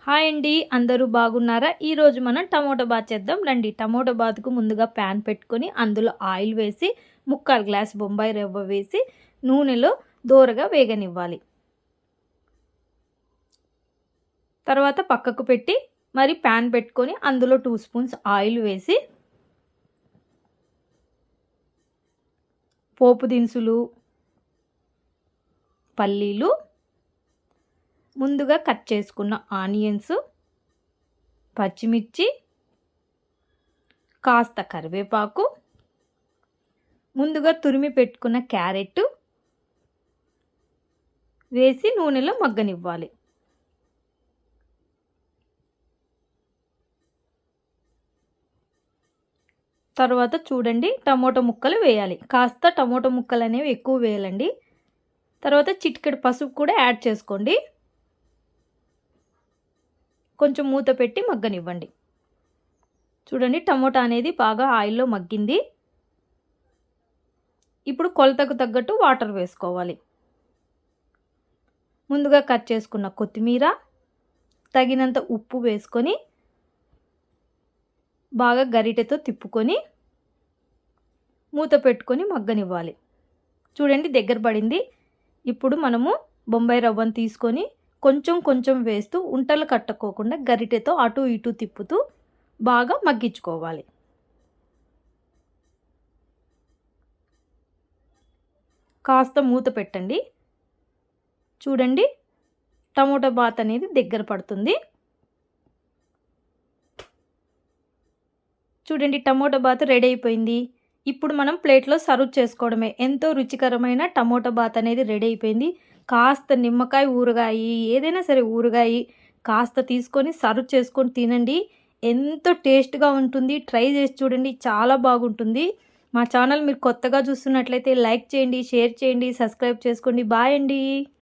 Hi అండి, అందరూ బాగున్నారా? ఈరోజు మనం టమోటా బాత్ చేద్దాం రండి. టమోటా బాత్కు ముందుగా ప్యాన్ పెట్టుకొని అందులో ఆయిల్ వేసి ముక్కాలు గ్లాస్ బొంబాయి రవ్వ వేసి నూనెలో దోరగా వేగనివ్వాలి. తర్వాత పక్కకు పెట్టి మరి ప్యాన్ పెట్టుకొని అందులో 2 స్పూన్స్ ఆయిల్ వేసి పోపు దినుసులు, పల్లీలు, ముందుగా కట్ చేసుకున్న ఆనియన్స్, పచ్చిమిర్చి, కాస్త కరివేపాకు, ముందుగా తురిమి పెట్టుకున్న క్యారెట్ వేసి నూనెలో మగ్గనివ్వాలి. తర్వాత చూడండి టమోటా ముక్కలు వేయాలి. కాస్త టమోటా ముక్కలు అనేవి ఎక్కువ వేయాలండి. తర్వాత చిటికెడు పసుపు కూడా యాడ్ చేసుకోండి. కొంచెం మూత పెట్టి మగ్గనివ్వండి. చూడండి టమోటా అనేది బాగా ఆయిల్లో మగ్గింది. ఇప్పుడు కొలతకు తగ్గట్టు వాటర్ వేసుకోవాలి. ముందుగా కట్ చేసుకున్న కొత్తిమీర, తగినంత ఉప్పు వేసుకొని బాగా గరిటెతో తిప్పుకొని మూత పెట్టుకొని మగ్గనివ్వాలి. చూడండి దగ్గర పడింది. ఇప్పుడు మనము బొంబాయి రవ్వను తీసుకొని కొంచెం కొంచెం వేస్తూ ఉంటలు కట్టుకోకుండా గరిటెతో అటు ఇటు తిప్పుతూ బాగా మగ్గించుకోవాలి. కాస్త మూత పెట్టండి. చూడండి టమోటా బాత్ అనేది దగ్గర పడుతుంది. చూడండి టమోటా బాత్ రెడీ అయిపోయింది. ఇప్పుడు మనం ప్లేట్లో సర్వ్ చేసుకోవడమే. ఎంతో రుచికరమైన టమోటా బాత్ అనేది రెడీ అయిపోయింది. కాస్త నిమ్మకాయ ఊరగాయ ఏదైనా సరే ఊరగాయ కాస్త తీసుకొని సర్వ్ చేసుకొని తినండి. ఎంతో టేస్ట్గా ఉంటుంది. ట్రై చేసి చూడండి, చాలా బాగుంటుంది. మా ఛానల్ మీరు కొత్తగా చూస్తున్నట్లయితే లైక్ చేయండి, షేర్ చేయండి, సబ్స్క్రైబ్ చేసుకోండి. బాయ్ అండి.